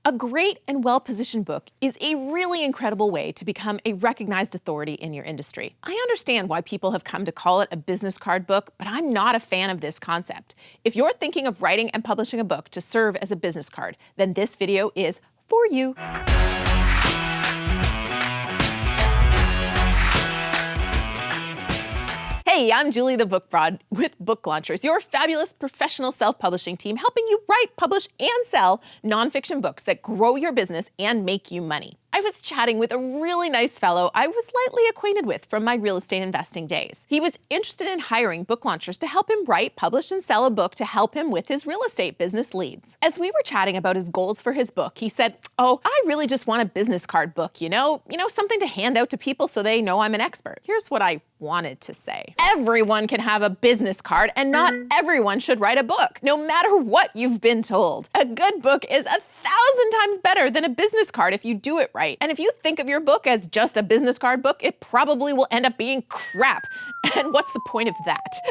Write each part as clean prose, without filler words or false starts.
A great and well-positioned book is a really incredible way to become a recognized authority in your industry. I understand why people have come to call it a business card book, but I'm not a fan of this concept. If you're thinking of writing and publishing a book to serve as a business card, then this video is for you. Hey, I'm Julie the Book Broad with Book Launchers, your fabulous professional self-publishing team helping you write, publish, and sell nonfiction books that grow your business and make you money. I was chatting with a really nice fellow I was lightly acquainted with from my real estate investing days. He was interested in hiring book launchers to help him write, publish, and sell a book to help him with his real estate business leads. As we were chatting about his goals for his book, he said, "Oh, I really just want a business card book, you know, something to hand out to people so they know I'm an expert." Here's what I wanted to say. Everyone can have a business card, and not everyone should write a book, no matter what you've been told. A good book is 1,000 times better than a business card if you do it right. And if you think of your book as just a business card book, it probably will end up being crap. And what's the point of that?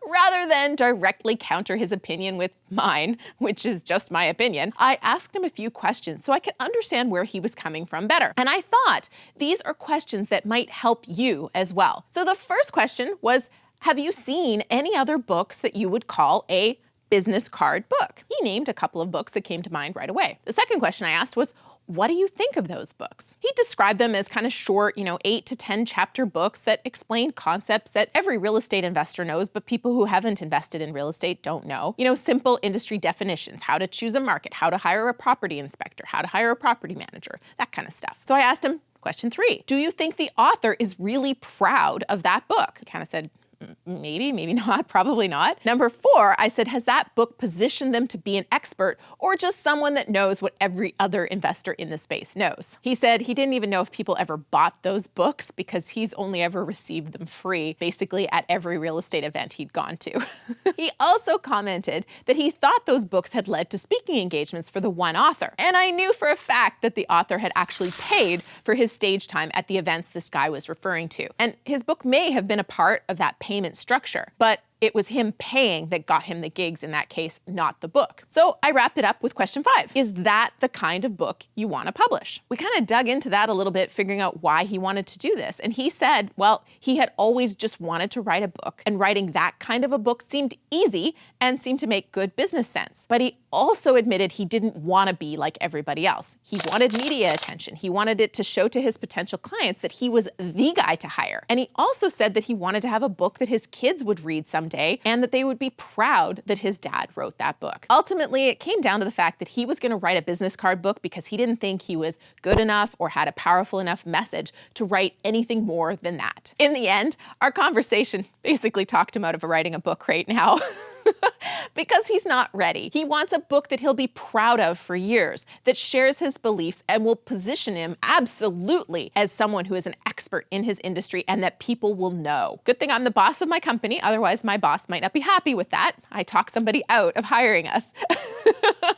Rather than directly counter his opinion with mine, which is just my opinion, I asked him a few questions so I could understand where he was coming from better. And I thought these are questions that might help you as well. So the first question was, have you seen any other books that you would call a business card book? He named a couple of books that came to mind right away. The second question I asked was, what do you think of those books? He described them as kind of short, 8 to 10 chapter books that explain concepts that every real estate investor knows, but people who haven't invested in real estate don't know. Simple industry definitions, how to choose a market, how to hire a property inspector, how to hire a property manager, that kind of stuff. So I asked him, question 3, do you think the author is really proud of that book? He kind of said, maybe, maybe not, probably not. Number 4, I said, has that book positioned them to be an expert or just someone that knows what every other investor in the space knows? He said he didn't even know if people ever bought those books because he's only ever received them free, basically at every real estate event he'd gone to. He also commented that he thought those books had led to speaking engagements for the one author. And I knew for a fact that the author had actually paid for his stage time at the events this guy was referring to. And his book may have been a part of that payment structure, but it was him paying that got him the gigs in that case, not the book. So I wrapped it up with question 5. Is that the kind of book you want to publish? We kind of dug into that a little bit, figuring out why he wanted to do this. And he said, well, he had always just wanted to write a book, and writing that kind of a book seemed easy and seemed to make good business sense. But he also admitted he didn't want to be like everybody else. He wanted media attention. He wanted it to show to his potential clients that he was the guy to hire. And he also said that he wanted to have a book that his kids would read someday, and that they would be proud that his dad wrote that book. Ultimately, it came down to the fact that he was going to write a business card book because he didn't think he was good enough or had a powerful enough message to write anything more than that. In the end, our conversation basically talked him out of writing a book right now. Because he's not ready. He wants a book that he'll be proud of for years, that shares his beliefs and will position him absolutely as someone who is an expert in his industry and that people will know. Good thing I'm the boss of my company, otherwise my boss might not be happy with that. I talked somebody out of hiring us.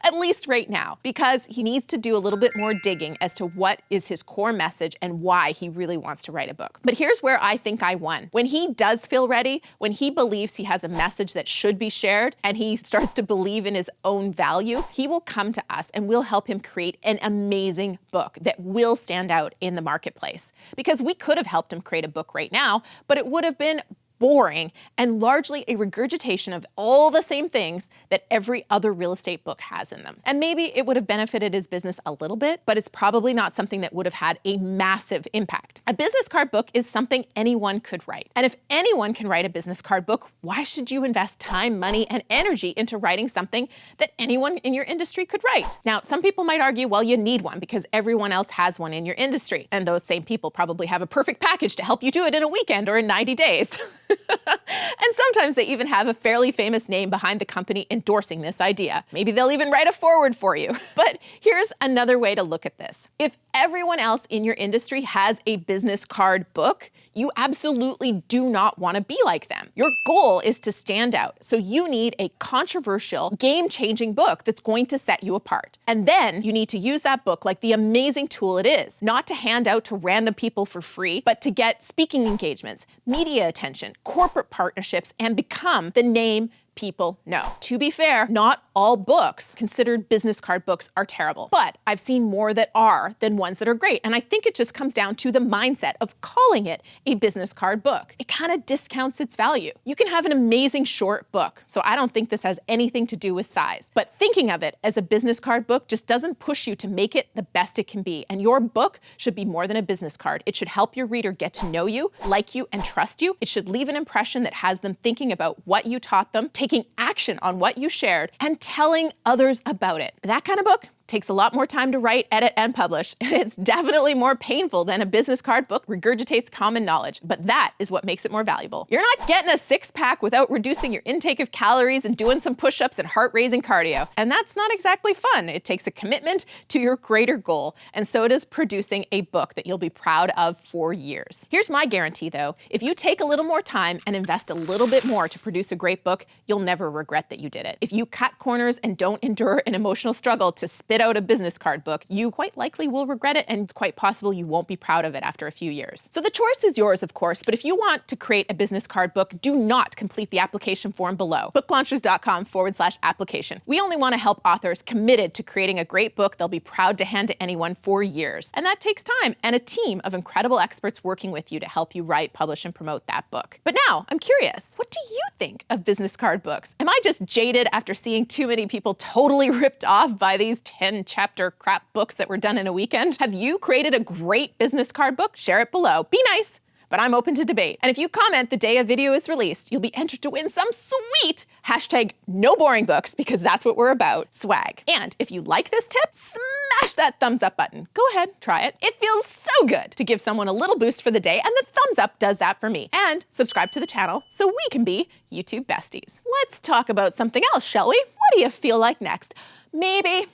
At least right now, because he needs to do a little bit more digging as to what is his core message and why he really wants to write a book. But here's where I think I won. When he does feel ready, when he believes he has a message that should be shared, and he starts to believe in his own value, he will come to us and we'll help him create an amazing book that will stand out in the marketplace. Because we could have helped him create a book right now, but it would have been boring and largely a regurgitation of all the same things that every other real estate book has in them. And maybe it would have benefited his business a little bit, but it's probably not something that would have had a massive impact. A business card book is something anyone could write. And if anyone can write a business card book, why should you invest time, money, and energy into writing something that anyone in your industry could write? Now, some people might argue, well, you need one because everyone else has one in your industry. And those same people probably have a perfect package to help you do it in a weekend or in 90 days. And sometimes they even have a fairly famous name behind the company endorsing this idea. Maybe they'll even write a foreword for you. But here's another way to look at this. If everyone else in your industry has a business card book, you absolutely do not want to be like them. Your goal is to stand out. So you need a controversial, game-changing book that's going to set you apart. And then you need to use that book like the amazing tool it is, not to hand out to random people for free, but to get speaking engagements, media attention, corporate partnerships, and become the name people know. To be fair, not all books considered business card books are terrible, but I've seen more that are than ones that are great. And I think it just comes down to the mindset of calling it a business card book. It kind of discounts its value. You can have an amazing short book, so I don't think this has anything to do with size. But thinking of it as a business card book just doesn't push you to make it the best it can be. And your book should be more than a business card. It should help your reader get to know you, like you, and trust you. It should leave an impression that has them thinking about what you taught them, taking action on what you shared, and telling others about it. That kind of book takes a lot more time to write, edit, and publish, and it's definitely more painful than a business card book regurgitates common knowledge, but that is what makes it more valuable. You're not getting a six-pack without reducing your intake of calories and doing some push-ups and heart-raising cardio, and that's not exactly fun. It takes a commitment to your greater goal, and so does producing a book that you'll be proud of for years. Here's my guarantee, though. If you take a little more time and invest a little bit more to produce a great book, you'll never regret that you did it. If you cut corners and don't endure an emotional struggle to spit out a business card book, you quite likely will regret it, and it's quite possible you won't be proud of it after a few years. So the choice is yours, of course, but if you want to create a business card book, do not complete the application form below. booklaunchers.com/application. We only want to help authors committed to creating a great book they'll be proud to hand to anyone for years. And that takes time and a team of incredible experts working with you to help you write, publish, and promote that book. But now, I'm curious, what do you think of business card books? Am I just jaded after seeing too many people totally ripped off by these 10-chapter crap books that were done in a weekend? Have you created a great business card book? Share it below. Be nice, but I'm open to debate. And if you comment the day a video is released, you'll be entered to win some sweet #NoBoringBooks, because that's what we're about, swag. And if you like this tip, smash that thumbs up button. Go ahead, try it. It feels so good to give someone a little boost for the day, and the thumbs up does that for me. And subscribe to the channel so we can be YouTube besties. Let's talk about something else, shall we? What do you feel like next? Maybe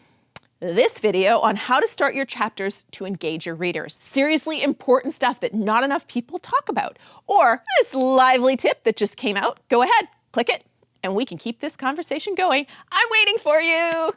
this video on how to start your chapters to engage your readers. Seriously important stuff that not enough people talk about. Or this lively tip that just came out. Go ahead, click it, and we can keep this conversation going. I'm waiting for you.